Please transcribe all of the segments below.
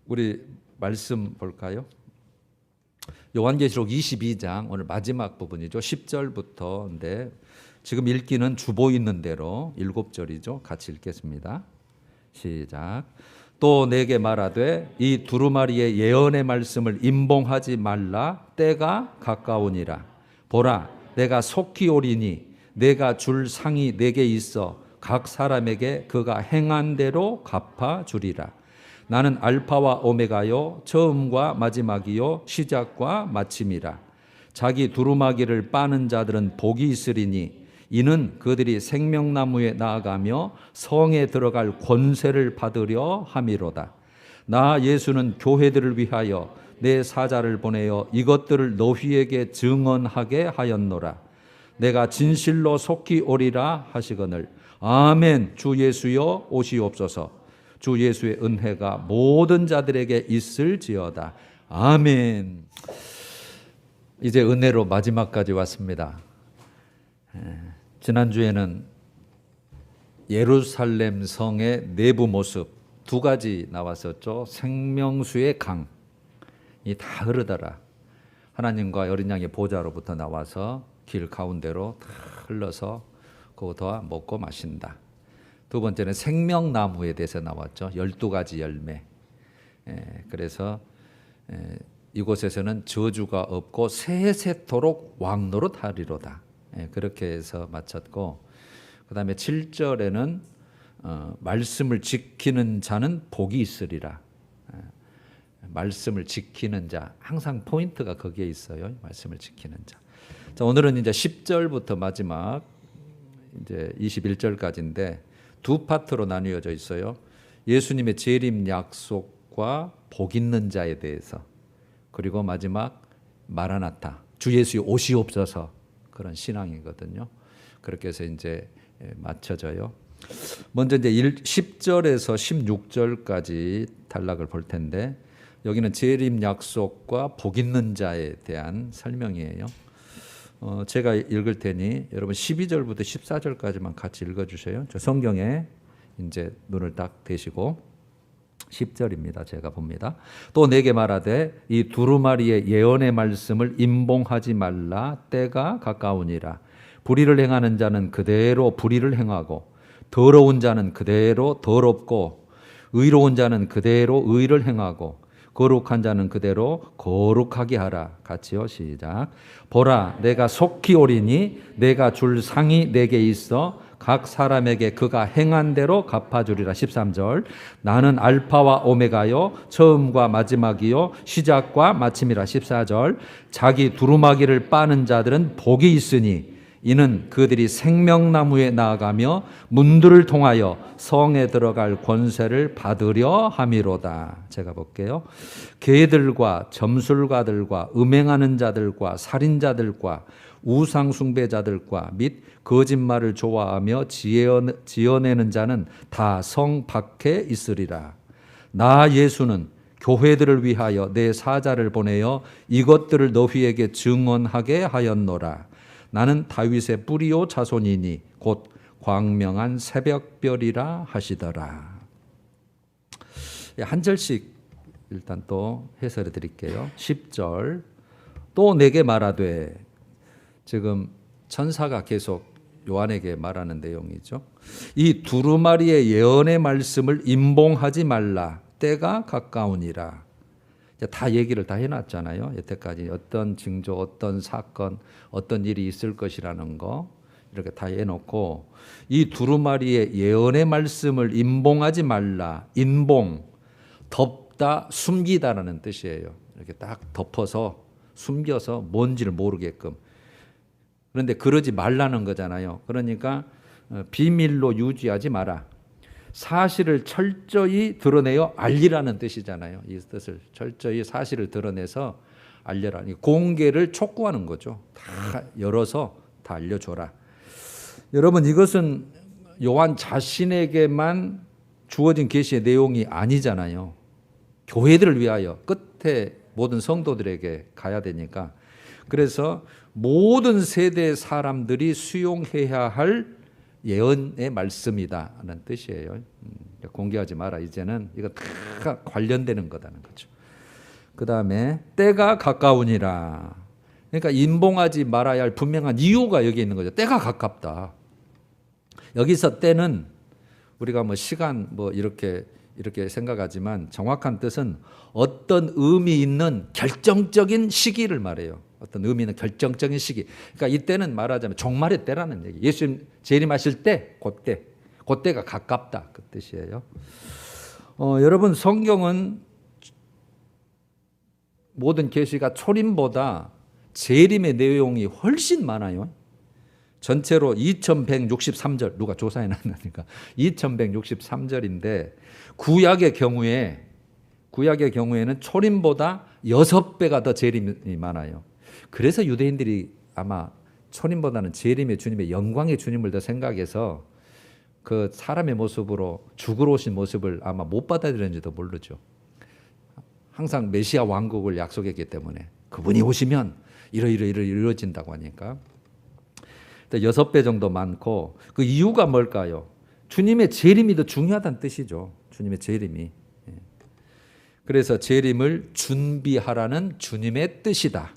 우리 말씀 볼까요? 요한계시록 22장 오늘 마지막 부분이죠. 10절부터인데 지금 읽기는 주보 있는 대로 7절이죠. 같이 읽겠습니다. 시작. 또 내게 말하되 이 두루마리의 예언의 말씀을 임봉하지 말라. 때가 가까우니라. 보라, 내가 속히 오리니 내가 줄 상이 내게 있어 각 사람에게 그가 행한 대로 갚아 주리라. 나는 알파와 오메가요 처음과 마지막이요 시작과 마침이라. 자기 두루마기를 빠는 자들은 복이 있으리니 이는 그들이 생명나무에 나아가며 성에 들어갈 권세를 받으려 함이로다. 나 예수는 교회들을 위하여 내 사자를 보내어 이것들을 너희에게 증언하게 하였노라. 내가 진실로 속히 오리라 하시거늘. 아멘. 주 예수여 오시옵소서. 주 예수의 은혜가 모든 자들에게 있을지어다. 아멘. 이제 은혜로 마지막까지 왔습니다. 지난주에는 예루살렘 성의 내부 모습 두 가지 나왔었죠. 생명수의 강이 다 흐르더라. 하나님과 어린 양의 보좌로부터 나와서 길 가운데로 다 흘러서 그거 먹고 마신다. 두 번째는 생명나무에 대해서 나왔죠. 12가지 열매. 그래서 이곳에서는 저주가 없고 세세토록 왕노릇하리로다. 그렇게 해서 마쳤고, 그 다음에 7절에는 말씀을 지키는 자는 복이 있으리라. 말씀을 지키는 자, 항상 포인트가 거기에 있어요. 말씀을 지키는 자. 자, 오늘은 이제 10절부터 마지막 이제 21절까지인데 두 파트로 나뉘어져 있어요. 예수님의 재림 약속과 복 있는 자에 대해서, 그리고 마지막 마라나타, 주 예수의 오시옵소서, 그런 신앙이거든요. 그렇게 해서 이제 맞춰져요. 먼저 이제 10절에서 16절까지 단락을 볼 텐데, 여기는 재림 약속과 복 있는 자에 대한 설명이에요. 제가 읽을 테니 여러분 12절부터 14절까지만 같이 읽어주세요. 저 성경에 이제 눈을 딱 대시고 10절입니다. 제가 봅니다. 또 내게 말하되 이 두루마리의 예언의 말씀을 임봉하지 말라. 때가 가까우니라. 불의를 행하는 자는 그대로 불의를 행하고 더러운 자는 그대로 더럽고 의로운 자는 그대로 의를 행하고 거룩한 자는 그대로 거룩하게 하라. 같이요. 시작. 보라, 내가 속히 오리니 내가 줄 상이 내게 있어 각 사람에게 그가 행한 대로 갚아주리라. 13절. 나는 알파와 오메가요 처음과 마지막이요 시작과 마침이라. 14절. 자기 두루마기를 빠는 자들은 복이 있으니 이는 그들이 생명나무에 나아가며 문들을 통하여 성에 들어갈 권세를 받으려 함이로다. 제가 볼게요. 개들과 점술가들과 음행하는 자들과 살인자들과 우상숭배자들과 및 거짓말을 좋아하며 지어내는 자는 다 성 밖에 있으리라. 나 예수는 교회들을 위하여 내 사자를 보내어 이것들을 너희에게 증언하게 하였노라. 나는 다윗의 뿌리요 자손이니 곧 광명한 새벽별이라 하시더라. 한 절씩 일단 또 해설해 드릴게요. 10절. 또 내게 말하되, 지금 천사가 계속 요한에게 말하는 내용이죠. 이 두루마리의 예언의 말씀을 임봉하지 말라. 때가 가까우니라. 다 얘기를 다 해놨잖아요. 여태까지 어떤 징조, 어떤 사건, 어떤 일이 있을 것이라는 거 이렇게 다 해놓고, 이 두루마리의 예언의 말씀을 임봉하지 말라. 인봉, 덮다, 숨기다라는 뜻이에요. 이렇게 딱 덮어서 숨겨서 뭔지를 모르게끔. 그런데 그러지 말라는 거잖아요. 그러니까 비밀로 유지하지 마라. 사실을 철저히 드러내어 알리라는 뜻이잖아요. 이 뜻을 철저히 사실을 드러내서 알려라. 공개를 촉구하는 거죠. 다 열어서 다 알려줘라. 여러분, 이것은 요한 자신에게만 주어진 계시의 내용이 아니잖아요. 교회들을 위하여 끝에 모든 성도들에게 가야 되니까. 그래서 모든 세대 사람들이 수용해야 할 예언의 말씀이다라는 뜻이에요. 공개하지 마라. 이제는 이거 다 관련되는 거다는 거죠. 그 다음에 때가 가까우니라. 그러니까 임봉하지 말아야 할 분명한 이유가 여기 있는 거죠. 때가 가깝다. 여기서 때는 우리가 뭐 시간 뭐 이렇게 생각하지만 정확한 뜻은 어떤 의미 있는 결정적인 시기를 말해요. 어떤 의미 있는 결정적인 시기. 그러니까 이때는 말하자면 종말의 때라는 얘기. 예수님 재림하실 때, 그때가 가깝다 그 뜻이에요. 여러분 성경은 모든 계시가 초림보다 재림의 내용이 훨씬 많아요. 전체로 2163절, 누가 조사해 놨으니까 2163절인데 구약의 경우에는 초림보다 6배가 더 재림이 많아요. 그래서 유대인들이 아마 초림보다는 재림의 주님의 영광의 주님을 더 생각해서 그 사람의 모습으로 죽으러 오신 모습을 아마 못 받아들였는지도 모르죠. 항상 메시아 왕국을 약속했기 때문에 그분이 오시면 이러진다고 하니까 6배 정도 많고 그 이유가 뭘까요? 주님의 재림이 더 중요하다는 뜻이죠. 주님의 재림이. 그래서 재림을 준비하라는 주님의 뜻이다.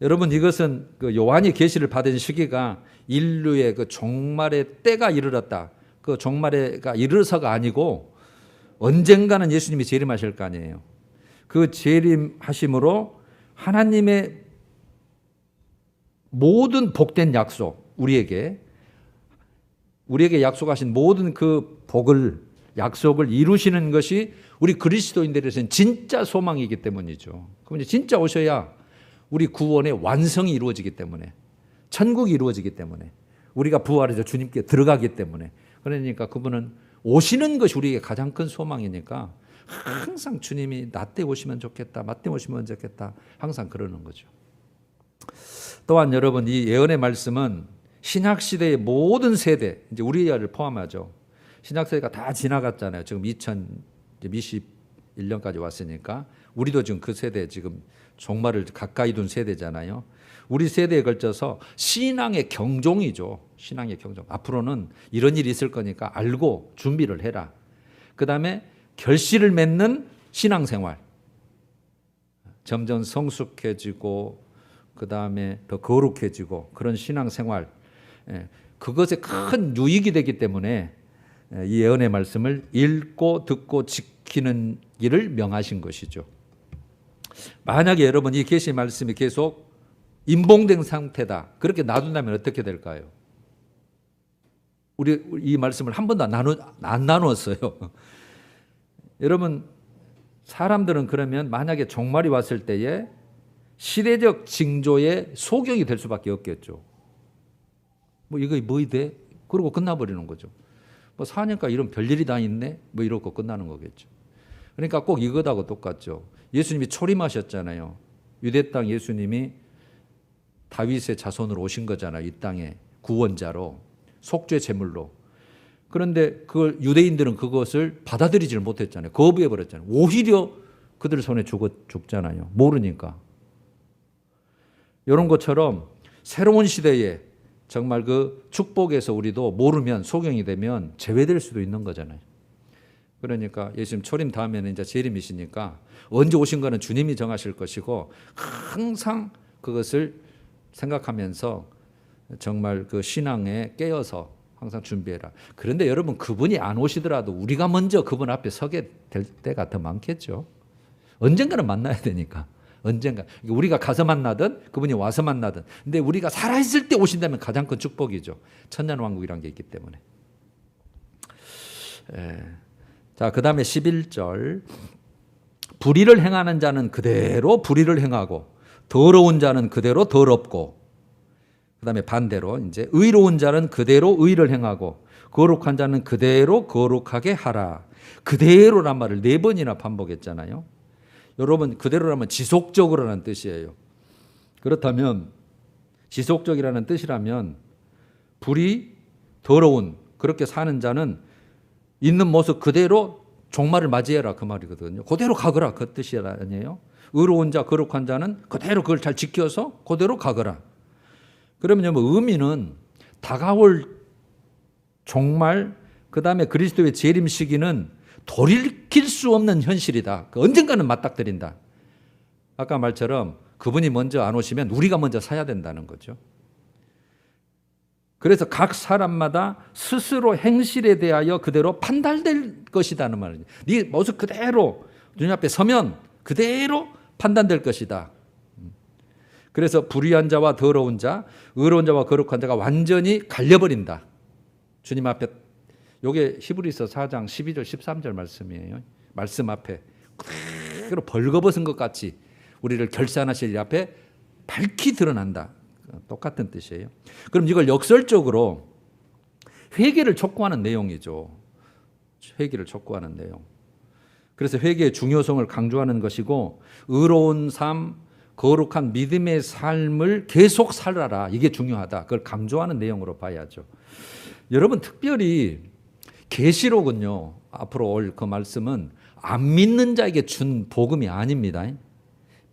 여러분 이것은 그 요한이 계시를 받은 시기가 인류의 그 종말의 때가 이르렀다. 그 종말에가 이르러서가 아니고 언젠가는 예수님이 재림하실 거 아니에요. 그 재림하심으로 하나님의 모든 복된 약속, 우리에게 약속하신 모든 그 약속을 이루시는 것이 우리 그리스도인들에서는 진짜 소망이기 때문이죠. 그럼 이제 진짜 오셔야 우리 구원의 완성이 이루어지기 때문에, 천국이 이루어지기 때문에, 우리가 부활해서 주님께 들어가기 때문에, 그러니까 그분은 오시는 것이 우리에게 가장 큰 소망이니까 항상 주님이 나 때 오시면 좋겠다, 나 때 오시면 좋겠다, 항상 그러는 거죠. 또한 여러분 이 예언의 말씀은 신약시대의 모든 세대, 이제 우리를 포함하죠. 신약세대가 다 지나갔잖아요. 지금 2021년까지 왔으니까 우리도 지금 그 세대 지금 종말을 가까이 둔 세대잖아요. 우리 세대에 걸쳐서 신앙의 경종이죠. 신앙의 경종. 앞으로는 이런 일이 있을 거니까 알고 준비를 해라. 그 다음에 결실을 맺는 신앙생활. 점점 성숙해지고 그 다음에 더 거룩해지고 그런 신앙생활. 그것에 큰 유익이 되기 때문에 이 예언의 말씀을 읽고 듣고 지키는 일을 명하신 것이죠. 만약에 여러분 이 계시 말씀이 계속 임봉된 상태다. 그렇게 놔둔다면 어떻게 될까요? 우리 이 말씀을 한 번도 안 나누었어요. 여러분 사람들은 그러면 만약에 종말이 왔을 때에 시대적 징조의 소경이 될 수밖에 없겠죠. 뭐 이거 뭐이 돼? 그러고 끝나버리는 거죠. 뭐 사니까 이런 별일이 다 있네? 뭐 이러고 끝나는 거겠죠. 그러니까 꼭 이것하고 똑같죠. 예수님이 초림하셨잖아요. 유대 땅 예수님이 다윗의 자손으로 오신 거잖아요. 이 땅에 구원자로, 속죄 제물로. 그런데 그걸 유대인들은 그것을 받아들이지를 못했잖아요. 거부해 버렸잖아요. 오히려 그들 손에 죽잖아요. 모르니까. 이런 것처럼 새로운 시대에 정말 그 축복에서 우리도 모르면 소경이 되면 제외될 수도 있는 거잖아요. 그러니까 예수님 초림 다음에는 이제 재림이시니까 언제 오신 거는 주님이 정하실 것이고 항상 그것을 생각하면서 정말 그 신앙에 깨어서 항상 준비해라. 그런데 여러분 그분이 안 오시더라도 우리가 먼저 그분 앞에 서게 될 때가 더 많겠죠. 언젠가는 만나야 되니까. 언젠가 우리가 가서 만나든 그분이 와서 만나든. 근데 우리가 살아있을 때 오신다면 가장 큰 축복이죠. 천년왕국이라는 게 있기 때문에. 자, 그 다음에 11절. 불의를 행하는 자는 그대로 불의를 행하고 더러운 자는 그대로 더럽고, 그 다음에 반대로 이제 의로운 자는 그대로 의를 행하고 거룩한 자는 그대로 거룩하게 하라. 그대로란 말을 4번이나 반복했잖아요. 여러분 그대로라면 지속적으로라는 뜻이에요. 그렇다면 지속적이라는 뜻이라면 불이 더러운 그렇게 사는 자는 있는 모습 그대로 종말을 맞이해라 그 말이거든요. 그대로 가거라 그 뜻이 아니에요. 의로운 자 거룩한 자는 그대로 그걸 잘 지켜서 그대로 가거라. 그러면 뭐 의미는 다가올 종말 그 다음에 그리스도의 재림 시기는 돌이킬 수 없는 현실이다. 언젠가는 맞닥뜨린다. 아까 말처럼 그분이 먼저 안 오시면 우리가 먼저 사야 된다는 거죠. 그래서 각 사람마다 스스로 행실에 대하여 그대로 판단될 것이다는 말이죠. 네 모습 그대로 눈앞에 서면 그대로 판단될 것이다. 그래서 불의한 자와 더러운 자, 의로운 자와 거룩한 자가 완전히 갈려버린다. 주님 앞에, 요게 히브리서 4장 12절 13절 말씀이에요. 말씀 앞에 그대로 벌거벗은 것 같이 우리를 결산하실 앞에 밝히 드러난다. 똑같은 뜻이에요. 그럼 이걸 역설적으로 회개를 촉구하는 내용이죠. 회개를 촉구하는 내용. 그래서 회개의 중요성을 강조하는 것이고, 의로운 삶, 거룩한 믿음의 삶을 계속 살아라. 이게 중요하다. 그걸 강조하는 내용으로 봐야죠. 여러분, 특별히 계시록은요, 앞으로 올 그 말씀은 안 믿는 자에게 준 복음이 아닙니다.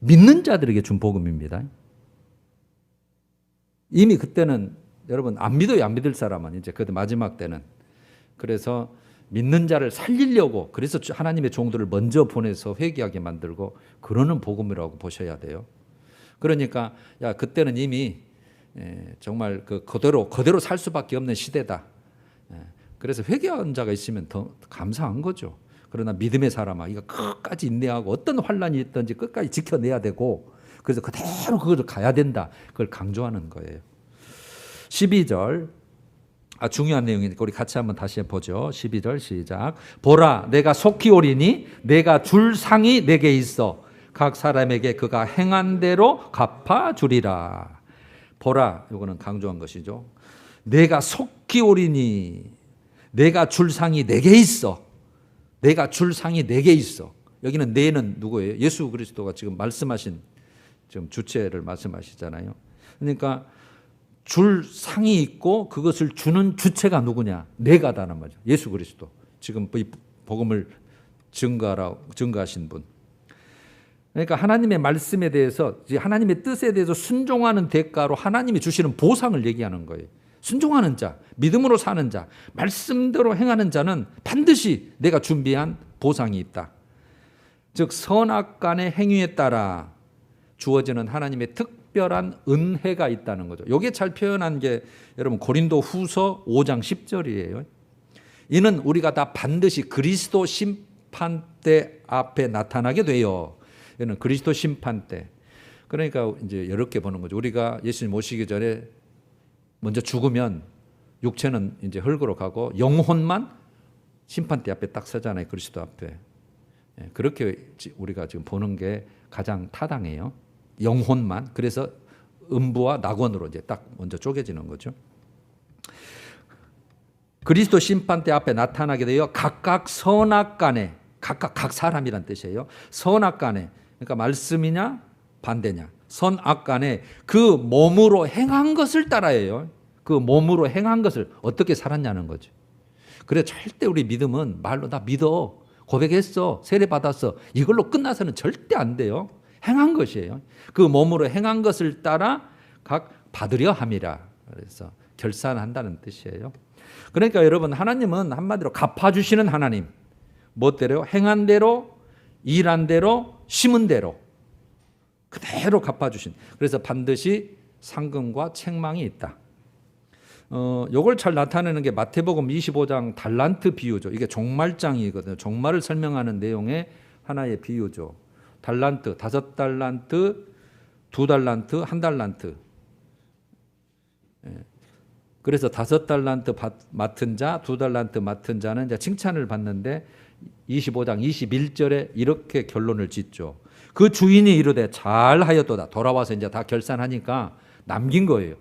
믿는 자들에게 준 복음입니다. 이미 그때는 여러분 안 믿어요. 안 믿을 사람은 이제 그때 마지막 때는. 그래서 믿는 자를 살리려고, 그래서 하나님의 종들을 먼저 보내서 회개하게 만들고 그러는 복음이라고 보셔야 돼요. 그러니까 야, 그때는 이미 정말 그대로 살 수밖에 없는 시대다. 그래서 회개한 자가 있으면 더 감사한 거죠. 그러나 믿음의 사람아, 이거 끝까지 인내하고 어떤 환란이 있든지 끝까지 지켜내야 되고, 그래서 그대로 그걸 가야 된다. 그걸 강조하는 거예요. 12절, 중요한 내용이니까 우리 같이 한번 다시 보죠. 12절 시작. 보라, 내가 속히 오리니 내가 줄 상이 내게 있어 각 사람에게 그가 행한 대로 갚아주리라. 보라, 이거는 강조한 것이죠. 내가 속히 오리니 내가 줄 상이 내게 있어. 내가 줄 상이 내게 있어. 여기는 내는 누구예요? 예수 그리스도가 지금 말씀하신 지금 주체를 말씀하시잖아요. 그러니까 줄 상이 있고 그것을 주는 주체가 누구냐? 내가다는 말이죠. 예수 그리스도. 지금 이 복음을 증거하신 분. 그러니까 하나님의 말씀에 대해서, 하나님의 뜻에 대해서 순종하는 대가로 하나님이 주시는 보상을 얘기하는 거예요. 순종하는 자, 믿음으로 사는 자, 말씀대로 행하는 자는 반드시 내가 준비한 보상이 있다. 즉 선악간의 행위에 따라 주어지는 하나님의 특별한 은혜가 있다는 거죠. 이게 잘 표현한 게 여러분 고린도 후서 5장 10절이에요. 이는 우리가 다 반드시 그리스도 심판대 앞에 나타나게 돼요. 이는 그리스도 심판대. 그러니까 이제 이렇게 보는 거죠. 우리가 예수님 오시기 전에 먼저 죽으면 육체는 이제 흙으로 가고 영혼만 심판대 앞에 딱 서잖아요. 그리스도 앞에. 그렇게 우리가 지금 보는 게 가장 타당해요. 영혼만. 그래서 음부와 낙원으로 이제 딱 먼저 쪼개지는 거죠. 그리스도 심판대 앞에 나타나게 되어 각각 선악간에, 각 사람이란 뜻이에요. 선악간에, 그러니까 말씀이냐 반대냐, 선악간에 그 몸으로 행한 것을 따라해요. 그 몸으로 행한 것을 어떻게 살았냐는 거죠. 그래 절대 우리 믿음은 말로 나 믿어, 고백했어, 세례 받았어, 이걸로 끝나서는 절대 안 돼요. 행한 것이에요. 그 몸으로 행한 것을 따라 각 받으려 함이라. 그래서 결산한다는 뜻이에요. 그러니까 여러분, 하나님은 한마디로 갚아주시는 하나님. 뭐대로? 행한 대로, 일한 대로, 심은 대로 그대로 갚아주신. 그래서 반드시 상금과 책망이 있다. 요걸 잘 나타내는 게 마태복음 25장 달란트 비유죠. 이게 종말장이거든요. 종말을 설명하는 내용의 하나의 비유죠. 달란트, 5달란트, 2달란트, 1달란트. 그래서 5달란트 맡은 자, 2달란트 맡은 자는 이제 칭찬을 받는데 25장 21절에 이렇게 결론을 짓죠. 그 주인이 이르되 잘하였도다. 돌아와서 이제 다 결산하니까 남긴 거예요.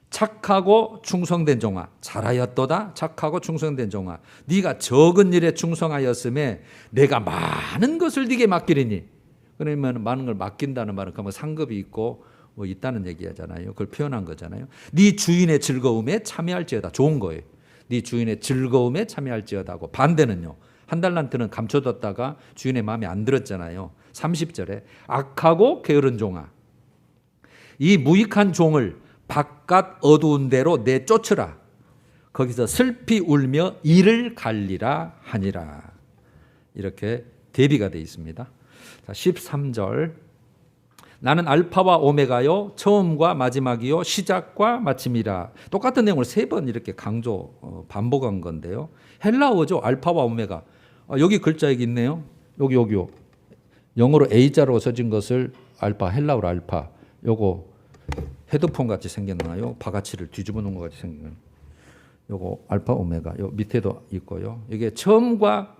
착하고 충성된 종아, 잘하였도다. 착하고 충성된 종아, 네가 적은 일에 충성하였음에 내가 많은 것을 네게 맡기리니. 그러면 많은 걸 맡긴다는 말은 그러면 상급이 있고 뭐 있다는 얘기하잖아요. 그걸 표현한 거잖아요. 네 주인의 즐거움에 참여할지어다. 좋은 거예요. 네 주인의 즐거움에 참여할지어다고. 반대는요, 1달란트는 감춰뒀다가 주인의 마음에 안 들었잖아요. 30절에 악하고 게으른 종아, 이 무익한 종을 바깥 어두운 데로 내쫓으라. 거기서 슬피 울며 이를 갈리라 하니라. 이렇게 대비가 되어 있습니다. 자, 13절. 나는 알파와 오메가요 처음과 마지막이요 시작과 마침이라. 똑같은 내용을 3번 이렇게 반복한 건데요. 헬라어죠. 알파와 오메가. 여기 글자 여기 있네요. 여기요. 영어로 A자로 써진 것을 알파, 헬라어로 알파. 요거 헤드폰 같이 생겼나요? 바가치를 뒤집어 놓은 것 같이 생긴. 요거 알파 오메가. 요 밑에도 있고요. 이게 처음과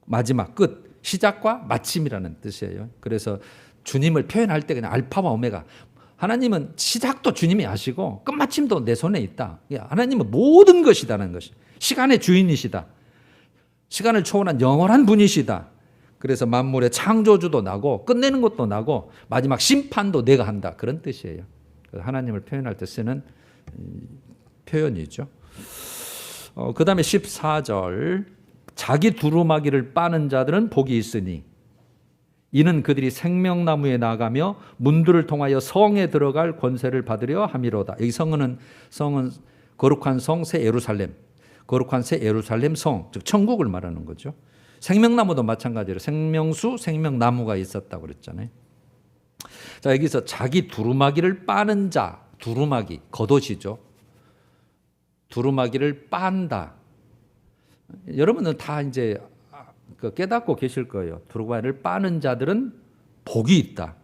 마지막, 끝, 시작과 마침이라는 뜻이에요. 그래서 주님을 표현할 때 그냥 알파와 오메가. 하나님은 시작도 주님이 하시고 끝마침도 내 손에 있다. 하나님은 모든 것이다는 것이. 시간의 주인이시다. 시간을 초월한 영원한 분이시다. 그래서 만물의 창조주도 나고 끝내는 것도 나고 마지막 심판도 내가 한다. 그런 뜻이에요. 하나님을 표현할 때 쓰는 표현이죠. 그 다음에 14절. 자기 두루마기를 빠는 자들은 복이 있으니 이는 그들이 생명나무에 나가며 문들을 통하여 성에 들어갈 권세를 받으려 함이로다. 여기 성은 거룩한 성 새 예루살렘, 거룩한 새 예루살렘 성, 즉 천국을 말하는 거죠. 생명나무도 마찬가지로 생명수, 생명나무가 있었다고 그랬잖아요. 자, 여기서 자기 두루마기를 빠는 자, 두루마기, 겉옷이죠. 두루마기를 빤다. 여러분은 다 이제 깨닫고 계실 거예요. 두루마기를 빠는 자들은 복이 있다.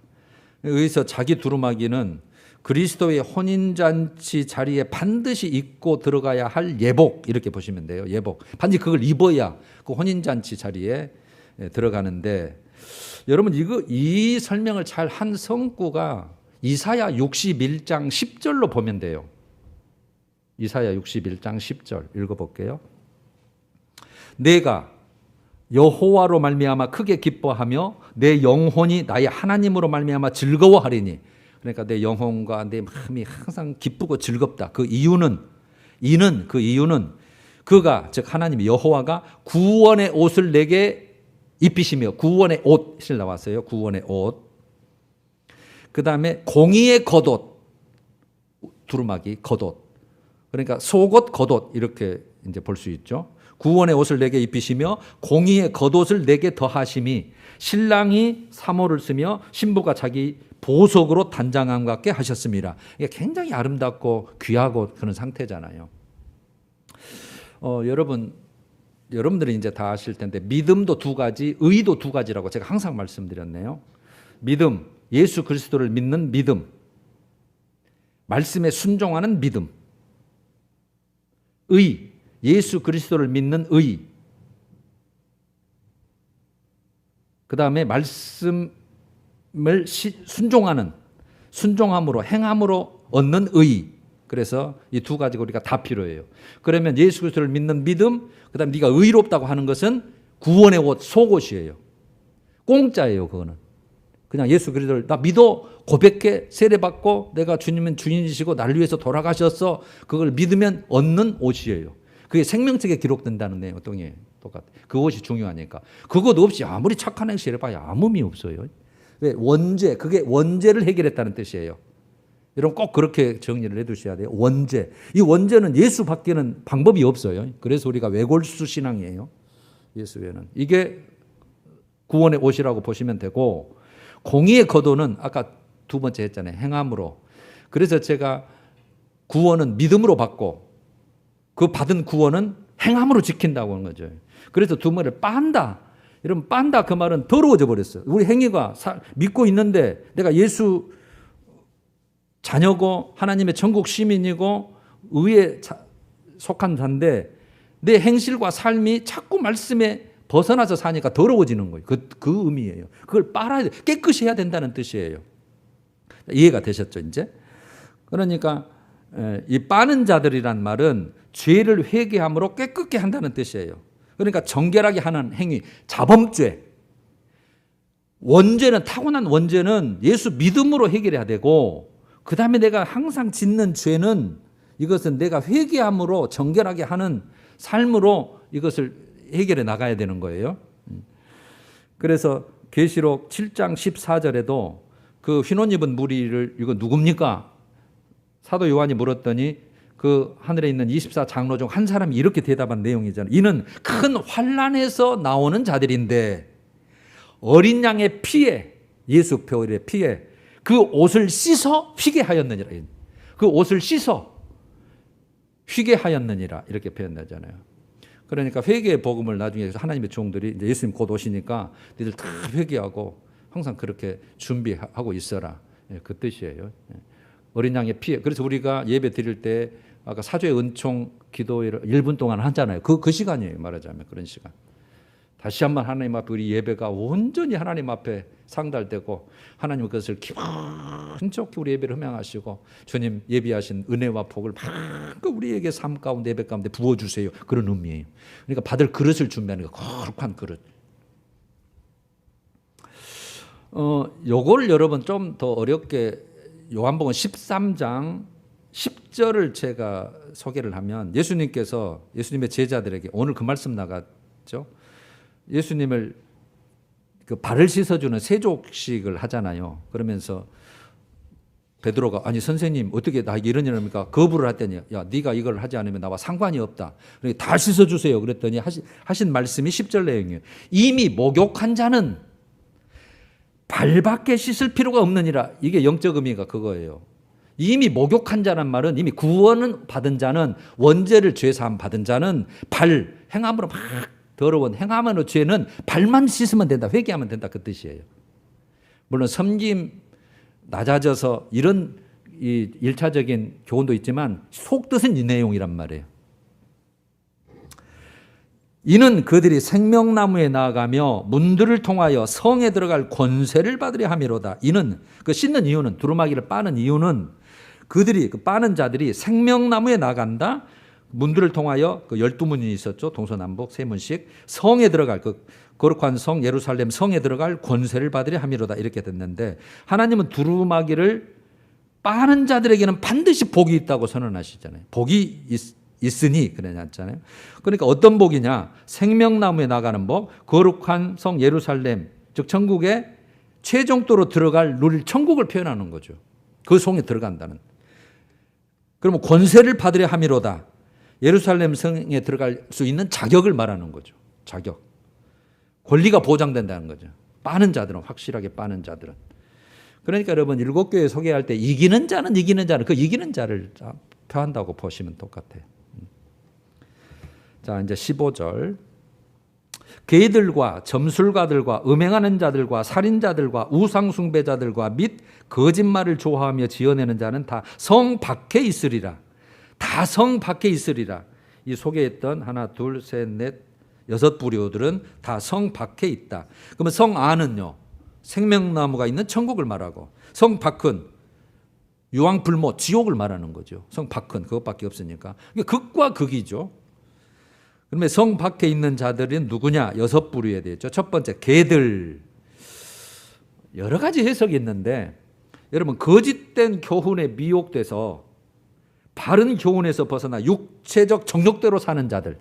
여기서 자기 두루마기는 그리스도의 혼인잔치 자리에 반드시 입고 들어가야 할 예복, 이렇게 보시면 돼요. 예복. 반드시 그걸 입어야 그 혼인잔치 자리에 들어가는데, 여러분 이 설명을 잘 한 성구가 이사야 61장 10절로 보면 돼요. 이사야 61장 10절 읽어볼게요. 내가 여호와로 말미암아 크게 기뻐하며 내 영혼이 나의 하나님으로 말미암아 즐거워하리니. 그러니까 내 영혼과 내 마음이 항상 기쁘고 즐겁다. 그 이유는 그가, 즉 하나님 여호와가 구원의 옷을 내게 입히시며, 구원의 옷이 나왔어요. 구원의 옷. 그 다음에 공의의 겉옷, 두루마기 겉옷. 그러니까 속옷 겉옷 이렇게 이제 볼 수 있죠. 구원의 옷을 내게 입히시며 공의의 겉옷을 내게 더하심이, 신랑이 사모를 쓰며 신부가 자기 보석으로 단장함 같게 하셨습니다. 이게 굉장히 아름답고 귀하고 그런 상태잖아요. 여러분들이 이제 다 아실 텐데 믿음도 2가지, 의도 2가지라고 제가 항상 말씀드렸네요. 믿음, 예수 그리스도를 믿는 믿음, 말씀에 순종하는 믿음. 의, 예수 그리스도를 믿는 의. 그 다음에 말씀을 순종함으로, 행함으로 얻는 의. 그래서 이 2가지가 우리가 다 필요해요. 그러면 예수 그리스도를 믿는 믿음, 그 다음에 네가 의롭다고 하는 것은 구원의 옷, 속옷이에요. 공짜예요. 그거는 그냥 예수 그리스도를 나 믿어, 고백해, 세례받고 내가 주님은 주인이시고 나를 위해서 돌아가셨어, 그걸 믿으면 얻는 옷이에요. 그게 생명책에 기록된다는 내용 동의해요. 똑같아. 그 옷이 중요하니까. 그것 없이 아무리 착한 행실 해봐야 아무 의미 없어요. 왜? 원죄, 그게 원죄를 해결했다는 뜻이에요. 여러분 꼭 그렇게 정리를 해두셔야 돼요. 원죄. 이 원죄는 예수 밖에는 방법이 없어요. 그래서 우리가 외골수 신앙이에요. 예수 외에는. 이게 구원의 옷이라고 보시면 되고, 공의의 겉옷은 아까 2번째 했잖아요. 행함으로. 그래서 제가 구원은 믿음으로 받고 그 받은 구원은 행함으로 지킨다고 하는 거죠. 그래서 두머리를 빤다. 여러분 빤다 그 말은 더러워져 버렸어요. 우리 행위가 믿고 있는데 내가 예수 자녀고 하나님의 천국 시민이고 의에 속한 자인데 내 행실과 삶이 자꾸 말씀에 벗어나서 사니까 더러워지는 거예요. 그 의미예요. 그걸 빨아야 돼. 깨끗이 해야 된다는 뜻이에요. 이해가 되셨죠, 이제? 그러니까 이 빠는 자들이란 말은 죄를 회개함으로 깨끗게 한다는 뜻이에요. 그러니까 정결하게 하는 행위, 자범죄. 원죄는, 타고난 원죄는 예수 믿음으로 해결해야 되고, 그 다음에 내가 항상 짓는 죄는 이것은 내가 회개함으로 정결하게 하는 삶으로 이것을 해결해 나가야 되는 거예요. 그래서 계시록 7장 14절에도 그 흰옷 입은 무리를, 이거 누굽니까? 사도 요한이 물었더니 그 하늘에 있는 24장로 중 한 사람이 이렇게 대답한 내용이잖아요. 이는 큰 환난에서 나오는 자들인데 어린 양의 피에, 예수 표의 피에 그 옷을 씻어 휘게 하였느니라. 그 옷을 씻어 휘게 하였느니라 이렇게 표현하잖아요. 그러니까 회개의 복음을 나중에 하나님의 종들이 이제 예수님 곧 오시니까 너희들 다 회개하고 항상 그렇게 준비하고 있어라. 그 뜻이에요. 어린 양의 피에. 그래서 우리가 예배 드릴 때 아까 사죄의 은총 기도를 1분 동안 하잖아요. 그 시간이에요. 말하자면 그런 시간. 다시 한번 하나님 앞에 우리 예배가 온전히 하나님 앞에 상달되고 하나님 그것을 기분 좋게 우리 예배를 흠양하시고 주님 예비하신 은혜와 복을 마음껏 우리에게 삶 가운데 예배 가운데 부어주세요. 그런 의미예요. 그러니까 받을 그릇을 준비하는 거 거룩한 그릇. 요걸 여러분 좀 더 어렵게 요한복음 13장 10절을 제가 소개를 하면 예수님의 제자들에게 오늘 그 말씀 나갔죠. 예수님을 그 발을 씻어주는 세족식을 하잖아요. 그러면서 베드로가 아니 선생님 어떻게 나에게 이런 일을 합니까? 거부를 했더니 야 네가 이걸 하지 않으면 나와 상관이 없다. 그러니까 다 씻어주세요. 그랬더니 하신 말씀이 10절 내용이에요. 이미 목욕한 자는 발밖에 씻을 필요가 없느니라. 이게 영적 의미가 그거예요. 이미 목욕한 자란 말은 이미 구원은 받은 자는 원죄를 죄사함 받은 자는 발 행함으로 막 더러운 행함으로 죄는 발만 씻으면 된다. 회개하면 된다. 그 뜻이에요. 물론 섬김 낮아져서 이런 이 1차적인 교훈도 있지만 속뜻은 이 내용이란 말이에요. 이는 그들이 생명나무에 나아가며 문들을 통하여 성에 들어갈 권세를 받으려 함이로다. 이는 그 씻는 이유는 두루마기를 빠는 이유는 그들이 그 빠는 자들이 생명나무에 나간다. 문들을 통하여 그 12문이 있었죠. 동서남북 세 문씩 성에 들어갈 그 거룩한 성 예루살렘 성에 들어갈 권세를 받으려 함이로다. 이렇게 됐는데 하나님은 두루마기를 빠는 자들에게는 반드시 복이 있다고 선언하시잖아요. 복이 있으니 그러잖아요. 그러니까 어떤 복이냐? 생명나무에 나가는 복, 거룩한 성 예루살렘 즉 천국에 최종도로 들어갈 누릴 천국을 표현하는 거죠. 그 성에 들어간다는. 그러면 권세를 받으려 함이로다. 예루살렘 성에 들어갈 수 있는 자격을 말하는 거죠. 자격. 권리가 보장된다는 거죠. 빠는 자들은 확실하게 빠는 자들은. 그러니까 여러분 일곱 교회 소개할 때 이기는 자는 그 이기는 자를 표한다고 보시면 똑같아요. 자 이제 15절. 개들과 점술가들과 음행하는 자들과 살인자들과 우상숭배자들과 및 거짓말을 좋아하며 지어내는 자는 다 성 밖에 있으리라. 다 성 밖에 있으리라. 이 소개했던 하나, 둘, 셋, 넷, 6 부류들은 다 성 밖에 있다. 그러면 성 안은요. 생명나무가 있는 천국을 말하고 성 밖은 유황불모 지옥을 말하는 거죠. 성 밖은 그것밖에 없으니까. 극과 극이죠. 그러면 성 밖에 있는 자들은 누구냐? 6 부류에 되었죠. 첫 번째 개들. 여러 가지 해석이 있는데 여러분 거짓된 교훈에 미혹돼서 바른 교훈에서 벗어나 육체적 정욕대로 사는 자들.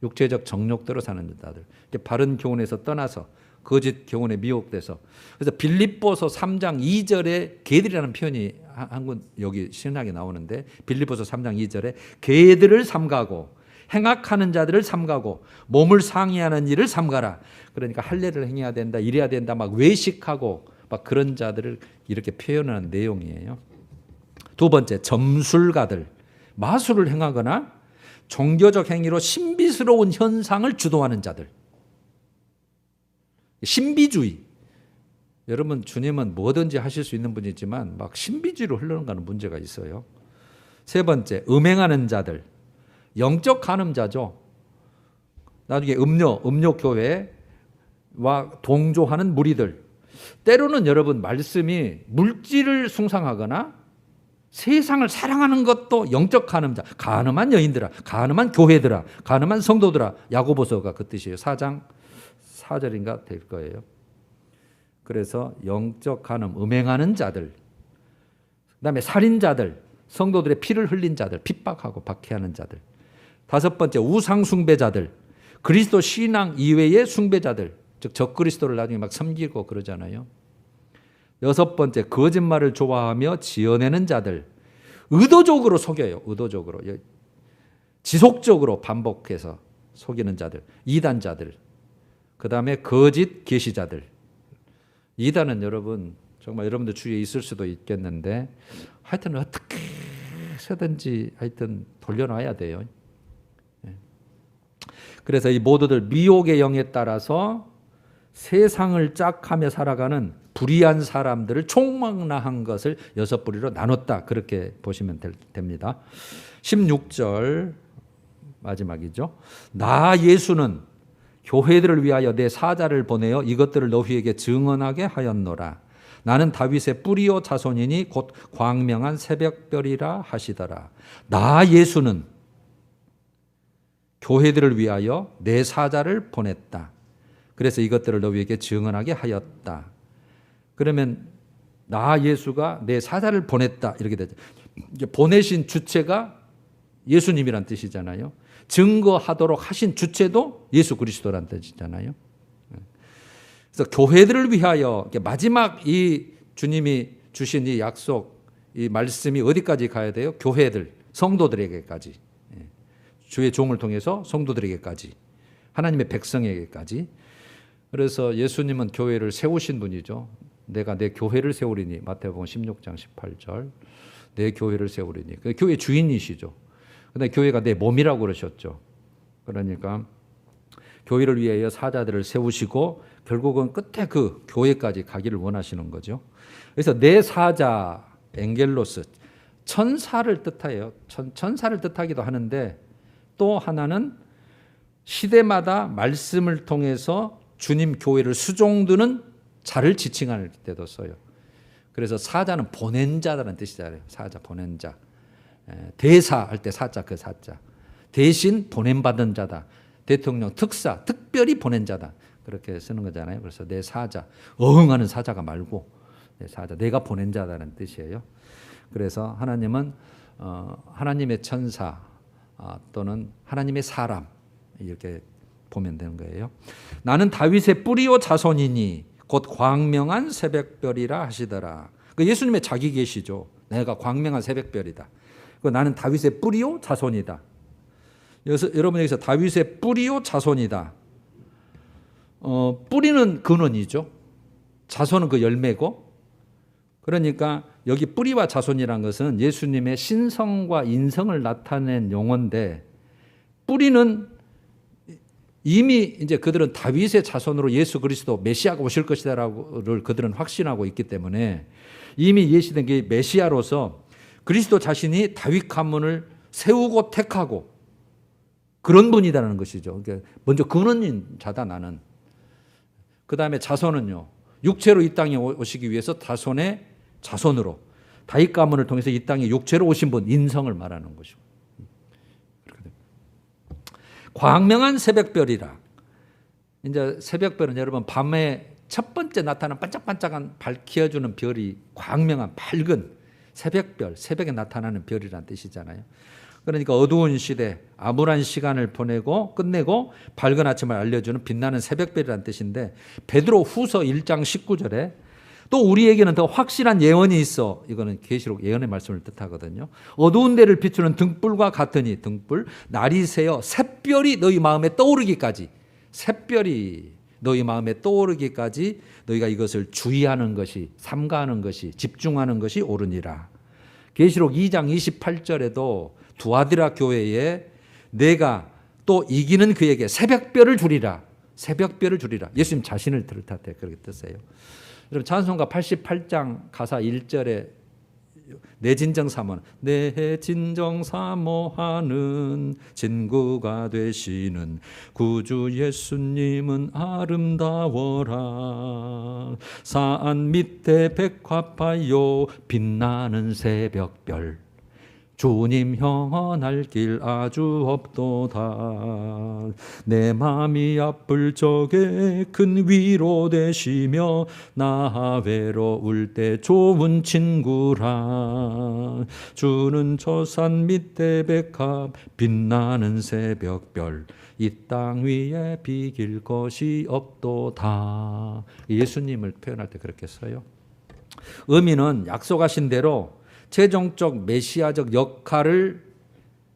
육체적 정욕대로 사는 자들. 바른 교훈에서 떠나서 거짓 교훈에 미혹돼서. 그래서 빌립보서 3장 2절에 개들이라는 표현이 한 군 여기 신학에 나오는데 빌립보서 3장 2절에 개들을 삼가고 행악하는 자들을 삼가고 몸을 상해하는 일을 삼가라. 그러니까 할례를 행해야 된다, 이래야 된다, 막 외식하고 막 그런 자들을 이렇게 표현하는 내용이에요. 두 번째, 점술가들. 마술을 행하거나 종교적 행위로 신비스러운 현상을 주도하는 자들. 신비주의. 여러분 주님은 뭐든지 하실 수 있는 분이지만 막 신비주의로 흘러가는 문제가 있어요. 세 번째, 음행하는 자들. 영적 간음자죠. 나중에 음료교회와 동조하는 무리들. 때로는 여러분 말씀이 물질을 숭상하거나 세상을 사랑하는 것도 영적 간음자. 간음한 여인들아, 간음한 교회들아, 간음한 성도들아. 야고보서가 그 뜻이에요. 4장 4절인가 될 거예요. 그래서 영적 간음, 음행하는 자들. 그다음에 살인자들, 성도들의 피를 흘린 자들, 핍박하고 박해하는 자들. 5번째, 우상 숭배자들. 그리스도 신앙 이외의 숭배자들. 즉 적그리스도를 나중에 막 섬기고 그러잖아요. 6번째, 거짓말을 좋아하며 지어내는 자들. 의도적으로 속여요. 의도적으로. 지속적으로 반복해서 속이는 자들, 이단자들, 그 다음에 거짓 계시자들. 이단은 여러분 정말 여러분들 주위에 있을 수도 있겠는데 하여튼 어떻게 해서든지 하여튼 돌려놔야 돼요. 그래서 이 모두들 미혹의 영에 따라서 세상을 짝하며 살아가는 불의한 사람들을 총망라한 것을 6부리로 나눴다. 그렇게 보시면 됩니다. 16절 마지막이죠. 나 예수는 교회들을 위하여 내 사자를 보내어 이것들을 너희에게 증언하게 하였노라. 나는 다윗의 뿌리요 자손이니 곧 광명한 새벽별이라 하시더라. 나 예수는 교회들을 위하여 내 사자를 보냈다. 그래서 이것들을 너희에게 증언하게 하였다. 그러면 나 예수가 내 사자를 보냈다 이렇게 되죠. 보내신 주체가 예수님이란 뜻이잖아요. 증거하도록 하신 주체도 예수 그리스도란 뜻이잖아요. 그래서 교회들을 위하여 마지막 이 주님이 주신 이 약속, 이 말씀이 어디까지 가야 돼요? 교회들, 성도들에게까지. 주의 종을 통해서 성도들에게까지, 하나님의 백성에게까지. 그래서 예수님은 교회를 세우신 분이죠. 내가 내 교회를 세우리니, 마태복음 16장 18절. 내 교회를 세우리니. 교회 주인이시죠. 근데 교회가 내 몸이라고 그러셨죠. 그러니까 교회를 위하여 사자들을 세우시고 결국은 끝에 그 교회까지 가기를 원하시는 거죠. 그래서 내 사자, 엥겔로스, 천사를 뜻해요. 천사를 뜻하기도 하는데 또 하나는 시대마다 말씀을 통해서 주님 교회를 수종드는 자를 지칭할 때도 써요. 그래서 사자는 보낸 자라는 뜻이잖아요. 사자, 보낸 자. 대사 할 때 사자, 그 사자. 대신 보냄받은 자다. 대통령, 특사, 특별히 보낸 자다. 그렇게 쓰는 거잖아요. 그래서 내 사자, 어흥하는 사자가 말고 내 사자, 내가 보낸 자라는 뜻이에요. 그래서 하나님은 하나님의 천사 또는 하나님의 사람 이렇게 보면 되는 거예요. 나는 다윗의 뿌리요 자손이니 곧 광명한 새벽별이라 하시더라. 그 예수님의 자기 계시죠. 내가 광명한 새벽별이다. 나는 다윗의 뿌리요 자손이다. 여러분 여기서 다윗의 뿌리요 자손이다. 뿌리는 근원이죠. 자손은 그 열매고. 그러니까 여기 뿌리와 자손이란 것은 예수님의 신성과 인성을 나타낸 용어인데 뿌리는 이미 이제 그들은 다윗의 자손으로 예수 그리스도 메시아가 오실 것이다라고를 그들은 확신하고 있기 때문에 이미 예시된 게 메시아로서 그리스도 자신이 다윗 가문을 세우고 택하고 그런 분이라는 것이죠. 그러니까 먼저 근원인 자다 나는. 그 다음에 자손은요. 육체로 이 땅에 오시기 위해서 자손의 자손으로 다윗 가문을 통해서 이 땅에 육체로 오신 분 인성을 말하는 것이고. 광명한 새벽별이라. 이제 새벽별은 여러분 밤에 첫 번째 나타나는 반짝반짝한 밝혀주는 별이 광명한 밝은 새벽별, 새벽에 나타나는 별이라는 뜻이잖아요. 그러니까 어두운 시대, 암울한 시간을 보내고 끝내고 밝은 아침을 알려주는 빛나는 새벽별이라는 뜻인데 베드로 후서 1장 19절에 또 우리에게는 더 확실한 예언이 있어. 이거는 계시록 예언의 말씀을 뜻하거든요. 어두운 데를 비추는 등불과 같으니 등불, 날이 새어 샛별이 너희 마음에 떠오르기까지 샛별이 너희 마음에 떠오르기까지 너희가 이것을 주의하는 것이 삼가하는 것이 집중하는 것이 옳으니라. 계시록 2장 28절에도 두아디라 교회에 내가 또 이기는 그에게 새벽별을 주리라. 새벽별을 주리라. 예수님 자신을 뜻할 그렇게 뜻해요. 여러분 찬송가 88장 가사 1절에 내 진정 사모는 내 진정 사모하는 친구가 되시는 구주 예수님은 아름다워라. 산 밑에 백합하여 빛나는 새벽별 주님 형언할 길 아주 없도다. 내 맘이 아플 적에 큰 위로 되시며 나 외로울 때 좋은 친구라. 주는 저 산 밑에 백합 빛나는 새벽별 이 땅 위에 비길 것이 없도다. 예수님을 표현할 때 그렇게 써요. 의미는 약속하신 대로 최종적 메시아적 역할을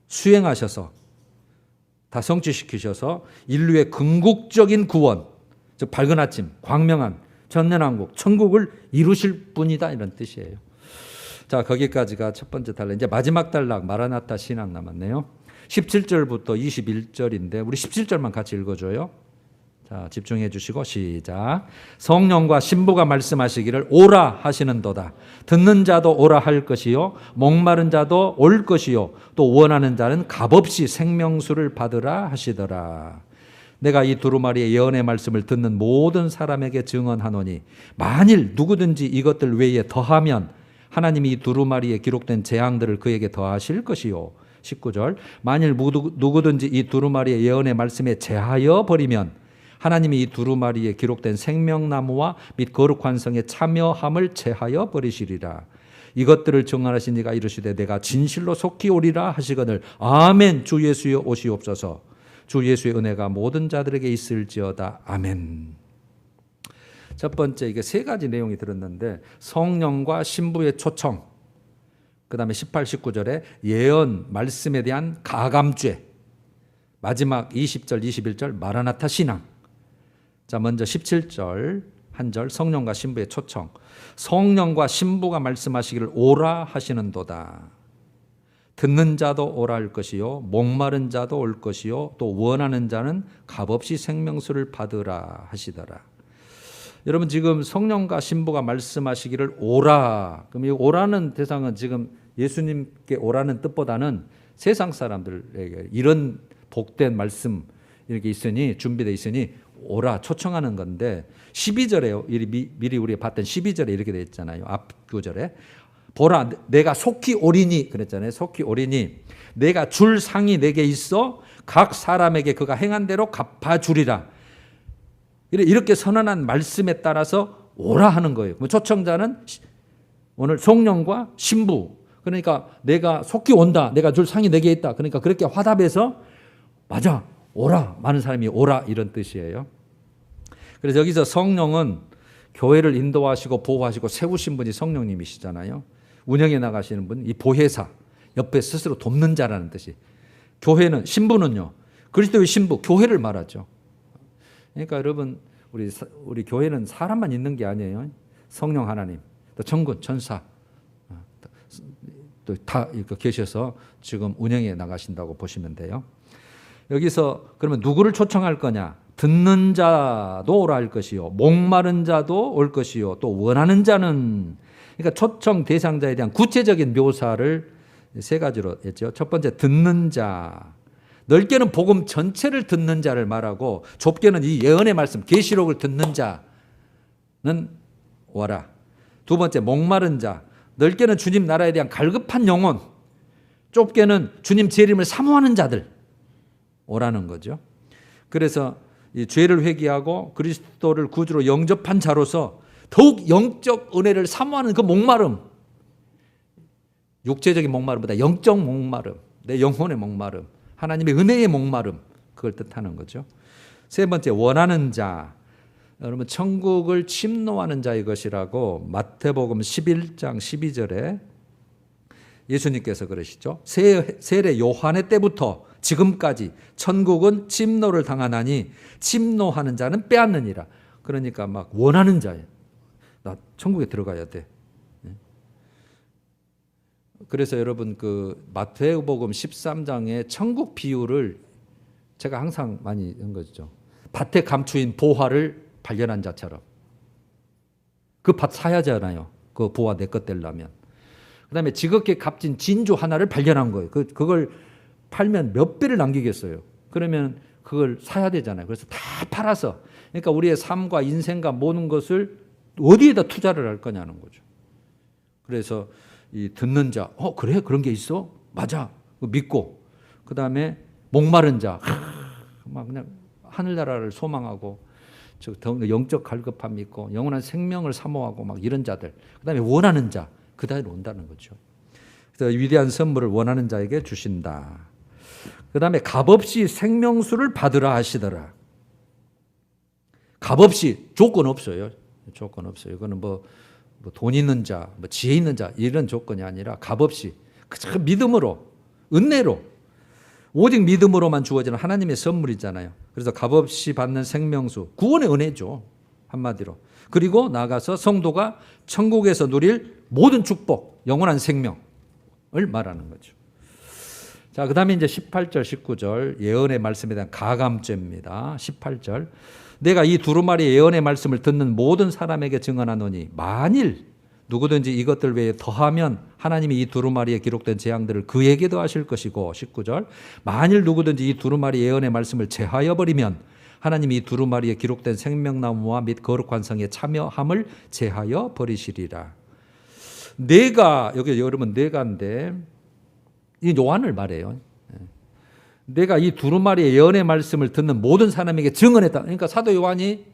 수행하셔서 다 성취시키셔서 인류의 궁극적인 구원, 즉 밝은 아침, 광명한 천년왕국, 천국을 이루실 분이다, 이런 뜻이에요. 자, 거기까지가 첫 번째 단락. 이제 마지막 단락 마라나타 신앙 남았네요. 17절부터 21절인데 우리 17절만 같이 읽어줘요. 자, 집중해 주시고 시작. 성령과 신부가 말씀하시기를 오라 하시는도다. 듣는 자도 오라 할 것이요 목마른 자도 올 것이요 또 원하는 자는 값없이 생명수를 받으라 하시더라. 내가 이 두루마리의 예언의 말씀을 듣는 모든 사람에게 증언하노니 만일 누구든지 이것들 외에 더하면 하나님이 이 두루마리에 기록된 재앙들을 그에게 더하실 것이요. 19절. 만일 누구든지 이 두루마리의 예언의 말씀에 제하여 버리면 하나님이 이 두루마리에 기록된 생명나무와 및 거룩한 성에 참여함을 제하여 버리시리라. 이것들을 증언하신 이가 이르시되 내가 진실로 속히 오리라 하시거늘 아멘. 주 예수여 오시옵소서. 주 예수의 은혜가 모든 자들에게 있을지어다. 아멘. 첫 번째, 이게 세 가지 내용이 들었는데 성령과 신부의 초청, 그 다음에 18, 19절에 예언, 말씀에 대한 가감죄, 마지막 20절, 21절 마라나타 신앙. 자, 먼저 17절 한 절 성령과 신부의 초청. 성령과 신부가 말씀하시기를 오라 하시는도다. 듣는 자도 오라 할 것이요 목마른 자도 올 것이요 또 원하는 자는 값없이 생명수를 받으라 하시더라. 여러분, 지금 성령과 신부가 말씀하시기를 오라. 그럼 이 오라는 대상은 지금 예수님께 오라는 뜻보다는 세상 사람들에게 이런 복된 말씀 이렇게 있으니 준비되어 있으니 오라 초청하는 건데 12절에 미리 우리가 봤던 12절에 이렇게 되어 있잖아요. 앞 구절에 보라 내가 속히 오리니 그랬잖아요. 속히 오리니 내가 줄 상이 내게 있어 각 사람에게 그가 행한 대로 갚아주리라. 이렇게 선언한 말씀에 따라서 오라 하는 거예요. 초청자는 오늘 성령과 신부, 그러니까 내가 속히 온다, 내가 줄 상이 내게 있다, 그러니까 그렇게 화답해서 맞아 오라, 많은 사람이 오라, 이런 뜻이에요. 그래서 여기서 성령은 교회를 인도하시고 보호하시고 세우신 분이 성령님이시잖아요. 운영해 나가시는 분, 이 보혜사, 옆에 스스로 돕는 자라는 뜻이. 교회는, 신부는요, 그리스도의 신부, 교회를 말하죠. 그러니까 여러분, 우리 교회는 사람만 있는 게 아니에요. 성령 하나님, 또 천군, 천사, 또 다 계셔서 지금 운영해 나가신다고 보시면 돼요. 여기서 그러면 누구를 초청할 거냐? 듣는 자도 오라 할 것이요, 목마른 자도 올 것이요, 또 원하는 자는. 그러니까 초청 대상자에 대한 구체적인 묘사를 세 가지로 했죠. 첫 번째, 듣는 자. 넓게는 복음 전체를 듣는 자를 말하고 좁게는 이 예언의 말씀, 계시록을 듣는 자는 오라. 두 번째, 목마른 자. 넓게는 주님 나라에 대한 갈급한 영혼, 좁게는 주님 재림을 사모하는 자들 오라는 거죠. 그래서 이 죄를 회개하고 그리스도를 구주로 영접한 자로서 더욱 영적 은혜를 사모하는 그 목마름, 육체적인 목마름보다 영적 목마름, 내 영혼의 목마름, 하나님의 은혜의 목마름, 그걸 뜻하는 거죠. 세 번째, 원하는 자. 여러분, 천국을 침노하는 자의 것이라고 마태복음 11장 12절에 예수님께서 그러시죠. 세례 요한의 때부터 지금까지 천국은 침노를 당하나니 침노하는 자는 빼앗느니라. 그러니까 막 원하는 자예요. 나 천국에 들어가야 돼. 그래서 여러분, 그 마태복음 13장의 천국 비유를 제가 항상 많이 한 거죠. 밭에 감추인 보화를 발견한 자처럼. 그 밭 사야 하잖아요. 그 보화 내 것 되려면. 그 다음에 지극히 값진 진주 하나를 발견한 거예요. 그걸 팔면 몇 배를 남기겠어요. 그러면 그걸 사야 되잖아요. 그래서 다 팔아서. 그러니까 우리의 삶과 인생과 모든 것을 어디에다 투자를 할 거냐는 거죠. 그래서 이 듣는 자, 그래? 그런 게 있어? 맞아. 믿고. 그 다음에 목마른 자, 막 그냥 하늘나라를 소망하고, 영적 갈급함이 있고, 영원한 생명을 사모하고, 막 이런 자들. 그 다음에 원하는 자, 그 다음에 온다는 거죠. 그래서 위대한 선물을 원하는 자에게 주신다. 그 다음에 값없이 생명수를 받으라 하시더라. 값없이, 조건 없어요. 조건 없어요. 이거는 뭐 돈 있는 자, 뭐 지혜 있는 자 이런 조건이 아니라 값없이 그 믿음으로, 은혜로, 오직 믿음으로만 주어지는 하나님의 선물이잖아요. 그래서 값없이 받는 생명수, 구원의 은혜죠. 한마디로. 그리고 나아가서 성도가 천국에서 누릴 모든 축복, 영원한 생명을 말하는 거죠. 자, 그 다음에 이제 18절, 19절 예언의 말씀에 대한 가감죄입니다. 18절. 내가 이 두루마리 예언의 말씀을 듣는 모든 사람에게 증언하노니 만일 누구든지 이것들 외에 더하면 하나님이 이 두루마리에 기록된 재앙들을 그에게 더하실 것이고 19절. 만일 누구든지 이 두루마리 예언의 말씀을 제하여 버리면 하나님이 이 두루마리에 기록된 생명나무와 및 거룩한 성에 참여함을 제하여 버리시리라. 내가, 여기 여러분 내가인데 이 요한을 말해요. 내가 이 두루마리의 예언의 말씀을 듣는 모든 사람에게 증언했다. 그러니까 사도 요한이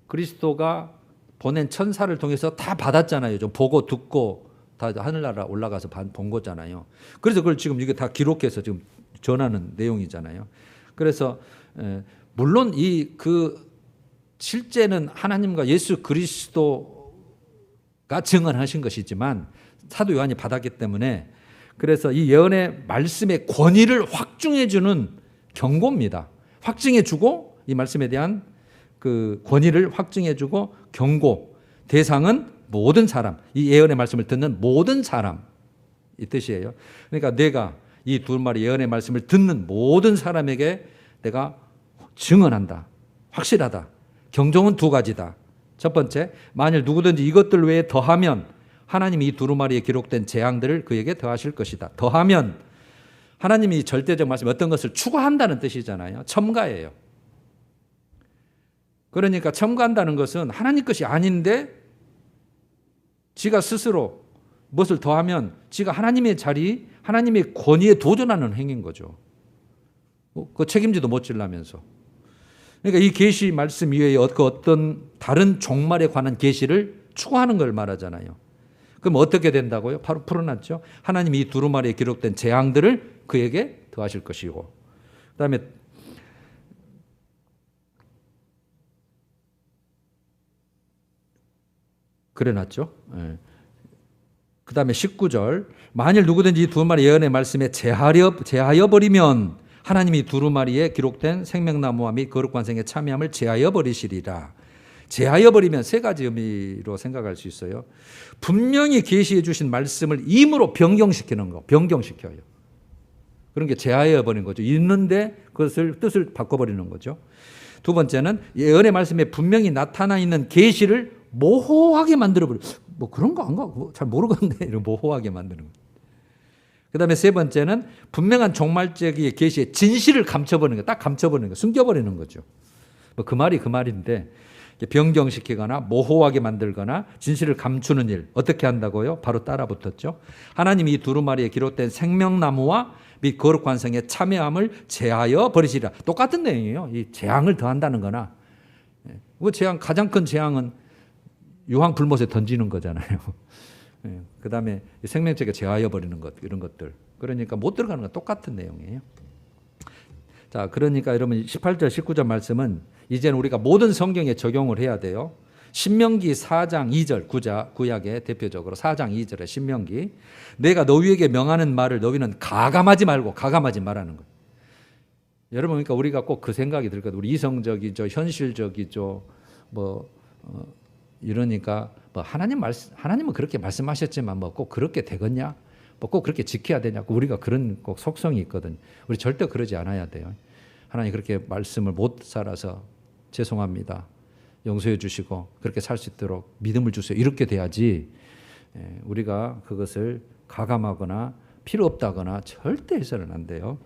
그리스도가 보낸 천사를 통해서 다 받았잖아요. 좀 보고 듣고 다 하늘나라 올라가서 본 거잖아요. 그래서 그걸 지금 이게 다 기록해서 지금 전하는 내용이잖아요. 그래서 물론 실제는 하나님과 예수 그리스도가 증언하신 것이지만 사도 요한이 받았기 때문에 그래서 이 예언의 말씀의 권위를 확증해주는 경고입니다. 확증해주고 이 말씀에 대한 그 권위를 확증해주고 경고. 대상은 모든 사람. 이 예언의 말씀을 듣는 모든 사람. 이 뜻이에요. 그러니까 내가 이 두루마리 예언의 말씀을 듣는 모든 사람에게 내가 증언한다. 확실하다. 경종은 두 가지다. 첫 번째, 만일 누구든지 이것들 외에 더하면 하나님이 이 두루마리에 기록된 재앙들을 그에게 더하실 것이다. 더하면 하나님이 절대적 말씀 어떤 것을 추가한다는 뜻이잖아요. 첨가예요. 그러니까 첨가한다는 것은 하나님 것이 아닌데 지가 스스로 무엇을 더하면 지가 하나님의 자리, 하나님의 권위에 도전하는 행위인 거죠. 그 책임지도 못 지려면서. 그러니까 이 계시 말씀 이외에 어떤 다른 종말에 관한 계시를 추구하는 걸 말하잖아요. 그럼 어떻게 된다고요? 바로 풀어놨죠. 하나님이 이 두루마리에 기록된 재앙들을 그에게 더하실 것이고, 그다음에 그래놨죠. 그다음에 19절. 만일 누구든지 이 두루마리 예언의 말씀에 제하여 버리면 하나님이 두루마리에 기록된 생명나무와 및 거룩한 성에 참여함을 제하여 버리시리라. 제하여 버리면 세 가지 의미로 생각할 수 있어요. 분명히 계시해 주신 말씀을 임으로 변경시키는 거, 변경시켜요. 그런 게 제하여 버리는 거죠. 있는데 그것을 뜻을 바꿔버리는 거죠. 두 번째는 예언의 말씀에 분명히 나타나 있는 계시를 모호하게 만들어버려. 뭐 그런 거 안가? 잘 모르겠는데 이런 모호하게 만드는 거. 그다음에 세 번째는 분명한 종말적인 계시의 진실을 감춰버리는 거, 딱 감춰버리는 거, 숨겨버리는 거죠. 뭐 그 말이 그 말인데 변경시키거나 모호하게 만들거나 진실을 감추는 일 어떻게 한다고요? 바로 따라 붙었죠. 하나님이 이 두루마리에 기록된 생명나무와 및 거룩한 성에 참여함을 제하여 버리시리라. 똑같은 내용이에요. 이 재앙을 더한다는 거나 그 재앙, 가장 큰 재앙은 유황 불못에 던지는 거잖아요. 그다음에 생명체가 제하여 버리는 것, 이런 것들. 그러니까 못 들어가는 건 똑같은 내용이에요. 자, 그러니까 여러분 18절 19절 말씀은 이제는 우리가 모든 성경에 적용을 해야 돼요. 신명기 4장 2절 구약의 대표적으로 4장 2절의 신명기. 내가 너희에게 명하는 말을 너희는 가감하지 말고 가감하지 말라는 거예요. 여러분 그러니까 우리가 꼭 그 생각이 들거든요. 우리 이성적이죠, 현실적이죠, 이러니까 뭐 하나님은 그렇게 말씀하셨지만 뭐 꼭 그렇게 되겠냐? 뭐 꼭 그렇게 지켜야 되냐? 우리가 그런 꼭 속성이 있거든요. 우리 절대 그러지 않아야 돼요. 하나님 그렇게 말씀을 못 살아서 죄송합니다. 용서해 주시고 그렇게 살 수 있도록 믿음을 주세요. 이렇게 돼야지 우리가 그것을 가감하거나 필요 없다거나 절대 해서는 안 돼요.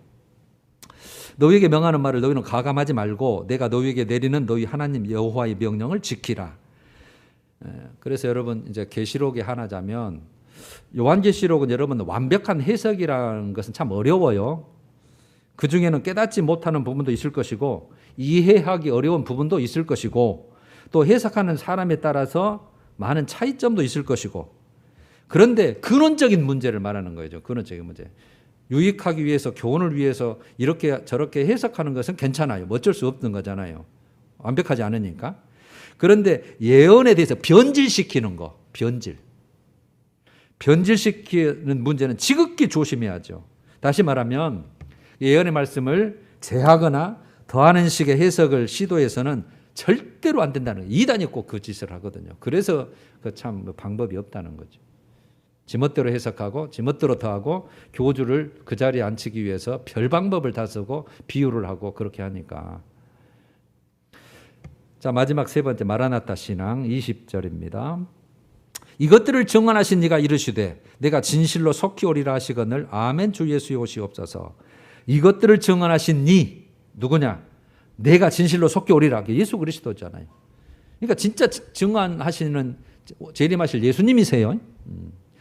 너희에게 명하는 말을 너희는 가감하지 말고 내가 너희에게 내리는 너희 하나님 여호와의 명령을 지키라. 그래서 여러분 이제 계시록에 하나자면 요한계시록은 여러분 완벽한 해석이라는 것은 참 어려워요. 그 중에는 깨닫지 못하는 부분도 있을 것이고 이해하기 어려운 부분도 있을 것이고 또 해석하는 사람에 따라서 많은 차이점도 있을 것이고 그런데 근원적인 문제를 말하는 거죠. 근원적인 문제. 유익하기 위해서 교훈을 위해서 이렇게 저렇게 해석하는 것은 괜찮아요. 어쩔 수 없는 거잖아요. 완벽하지 않으니까. 그런데 예언에 대해서 변질시키는 거 변질. 변질시키는 문제는 지극히 조심해야죠. 다시 말하면 예언의 말씀을 제하거나 더하는 식의 해석을 시도해서는 절대로 안 된다는 거예요. 이단이 꼭 그 짓을 하거든요. 그래서 그 참 방법이 없다는 거죠. 지멋대로 해석하고 지멋대로 더하고 교주를 그 자리에 앉히기 위해서 별 방법을 다 쓰고 비유를 하고 그렇게 하니까. 자, 마지막 세 번째 마라나타 신앙 20절입니다. 이것들을 증언하신 이가 이르시되 내가 진실로 속히 오리라 하시거늘 아멘 주 예수의 오시옵소서. 이것들을 증언하신 이 누구냐? 내가 진실로 속히 오리라. 예수 그리스도잖아요. 그러니까 진짜 증언하시는 재림하실 예수님이세요.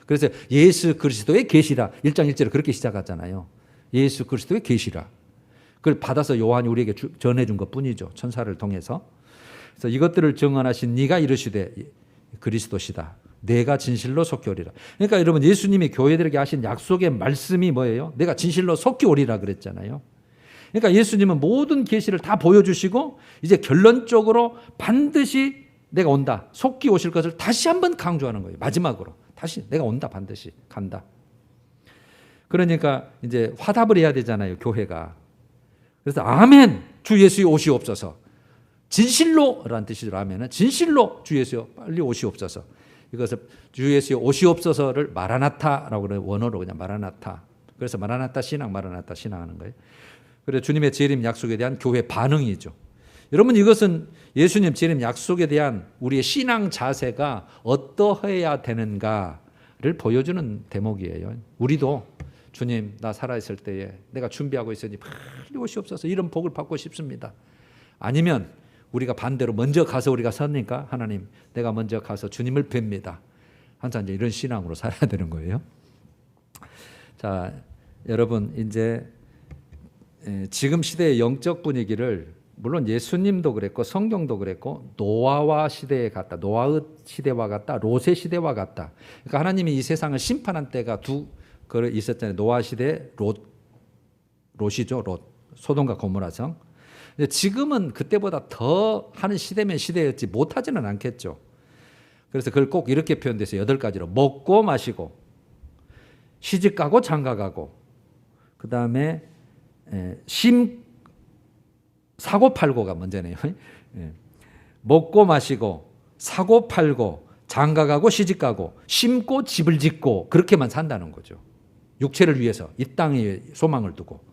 그래서 예수 그리스도의 계시라 1장 1절에 그렇게 시작하잖아요. 예수 그리스도의 계시라. 그걸 받아서 요한이 우리에게 전해준 것뿐이죠. 천사를 통해서. 그래서 이것들을 증언하신 네가 이르시되 그리스도시다. 내가 진실로 속히 오리라. 그러니까 여러분 예수님이 교회들에게 하신 약속의 말씀이 뭐예요? 내가 진실로 속히 오리라 그랬잖아요. 그러니까 예수님은 모든 계시를 다 보여주시고 이제 결론적으로 반드시 내가 온다. 속히 오실 것을 다시 한번 강조하는 거예요. 마지막으로. 다시 내가 온다. 반드시 간다. 그러니까 이제 화답을 해야 되잖아요. 교회가. 그래서 아멘 주 예수의 오시옵소서. 진실로라는 뜻이죠. 아멘은 진실로 주 예수여 빨리 오시옵소서. 이것을 주 예수의 오시옵소서를 마라나타라고 그래요. 원어로 그냥 마라나타. 그래서 마라나타 신앙 하는 거예요. 그래서 주님의 재림 약속에 대한 교회 반응이죠. 여러분 이것은 예수님 재림 약속에 대한 우리의 신앙 자세가 어떠해야 되는가를 보여주는 대목이에요. 우리도 주님 나 살아있을 때에 내가 준비하고 있으니 빨리 오시옵소서 이런 복을 받고 싶습니다. 아니면 우리가 반대로 먼저 가서 우리가 서니까 하나님 내가 먼저 가서 주님을 뵙니다. 항상 이제 이런 신앙으로 살아야 되는 거예요. 자, 여러분 이제 지금 시대의 영적 분위기를 물론 예수님도 그랬고 성경도 그랬고 노아와 시대에 같다. 노아의 시대와 같다. 롯의 시대와 같다. 그러니까 하나님이 이 세상을 심판한 때가 두 있었잖아요. 노아 시대 롯이죠. 롯. 소돔과 고모라성. 지금은 그때보다 더 하는 시대면 시대였지 못하지는 않겠죠. 그래서 그걸 꼭 이렇게 표현돼서 8가지로 먹고 마시고 시집가고 장가가고 그 다음에 사고 팔고가 문제네요. 먹고 마시고 사고 팔고 장가가고 시집가고 심고 집을 짓고 그렇게만 산다는 거죠. 육체를 위해서 이 땅에 소망을 두고.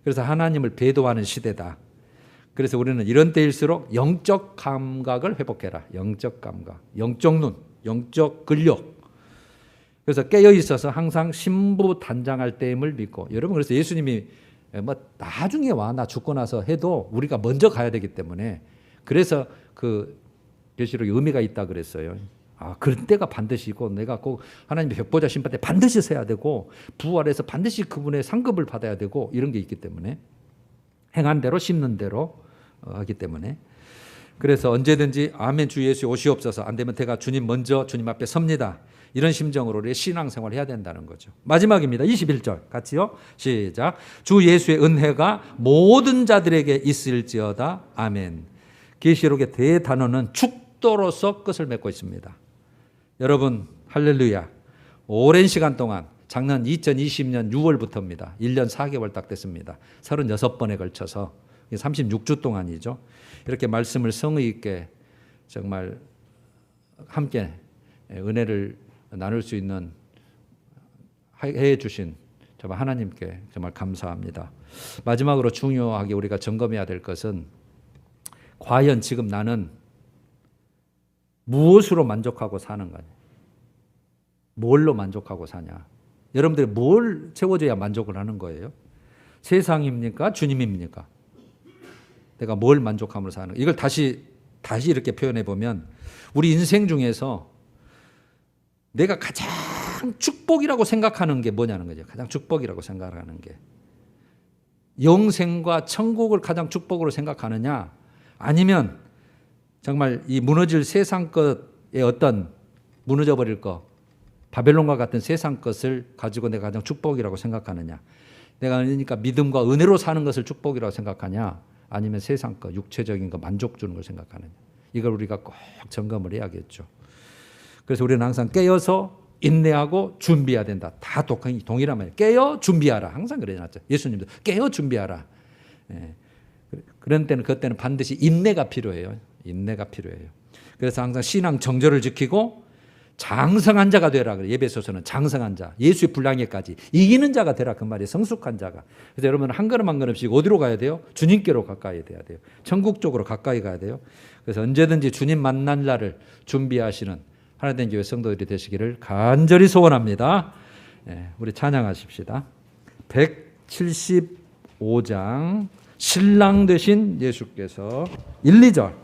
그래서 하나님을 배도하는 시대다. 그래서 우리는 이런 때일수록 영적 감각을 회복해라. 영적 감각, 영적 눈, 영적 근력. 그래서 깨어 있어서 항상 신부단장할 때임을 믿고. 여러분 그래서 예수님이 뭐 나중에 와 나 죽고 나서 해도 우리가 먼저 가야 되기 때문에 그래서 그 계시록에 의미가 있다 그랬어요. 아, 그럴 때가 반드시 있고 내가 꼭 하나님의 벽보자 심판 때 반드시 서야 되고 부활해서 반드시 그분의 상급을 받아야 되고 이런 게 있기 때문에 행한 대로 심는 대로 하기 때문에 그래서 언제든지 아멘 주 예수 오시옵소서 안 되면 제가 주님 먼저 주님 앞에 섭니다. 이런 심정으로 우리의 신앙생활을 해야 된다는 거죠. 마지막입니다. 21절 같이요. 시작. 주 예수의 은혜가 모든 자들에게 있을지어다. 아멘. 계시록의 대단어는 축도로서 끝을 맺고 있습니다. 여러분 할렐루야. 오랜 시간 동안 작년 2020년 6월부터입니다. 1년 4개월 딱 됐습니다. 36번에 걸쳐서 36주 동안이죠. 이렇게 말씀을 성의 있게 정말 함께 은혜를 나눌 수 있는 해 주신 정말 하나님께 정말 감사합니다. 마지막으로 중요하게 우리가 점검해야 될 것은 과연 지금 나는 무엇으로 만족하고 사는 거냐? 뭘로 만족하고 사냐? 여러분들이 뭘 채워줘야 만족을 하는 거예요? 세상입니까? 주님입니까? 내가 뭘 만족함으로 사는? 이걸 다시 이렇게 표현해 보면 우리 인생 중에서 내가 가장 축복이라고 생각하는 게 뭐냐는 거죠. 가장 축복이라고 생각하는 게 영생과 천국을 가장 축복으로 생각하느냐, 아니면 정말 이 무너질 세상 것의 어떤 무너져 버릴 것, 바벨론과 같은 세상 것을 가지고 내가 가장 축복이라고 생각하느냐, 내가 그러니까 믿음과 은혜로 사는 것을 축복이라고 생각하냐, 아니면 세상 것, 육체적인 것, 만족 주는 걸 생각하느냐. 이걸 우리가 꼭 점검을 해야겠죠. 그래서 우리는 항상 깨어서 인내하고 준비해야 된다. 다 동일한 말이에요. 깨어 준비하라. 항상 그래놨죠. 예수님도 깨어 준비하라. 예. 그런 때는 그때는 반드시 인내가 필요해요. 인내가 필요해요. 그래서 항상 신앙 정절을 지키고 장성한 자가 되라. 예배소서는 장성한 자, 예수의 분량에까지 이기는 자가 되라 그 말이 성숙한 자가. 그래서 여러분 한 걸음 한 걸음씩 어디로 가야 돼요? 주님께로 가까이 돼야 돼요. 천국 쪽으로 가까이 가야 돼요. 그래서 언제든지 주님 만날 날을 준비하시는 하나된 교회 성도들이 되시기를 간절히 소원합니다. 우리 찬양하십시다. 175장 신랑 되신 예수께서 1, 2절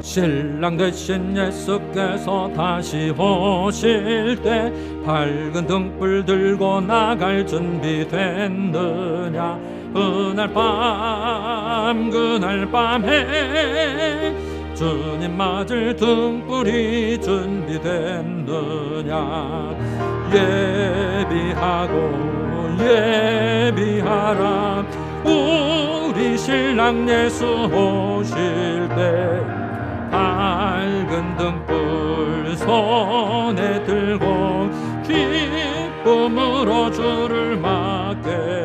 신랑 되신 예수께서 다시 오실 때 밝은 등불 들고 나갈 준비 됐느냐. 그날 밤에 주님 맞을 등불이 준비됐느냐. 예비하라 우리 신랑 예수 오실 때 밝은 등불 손에 들고 기쁨으로 주를 맞게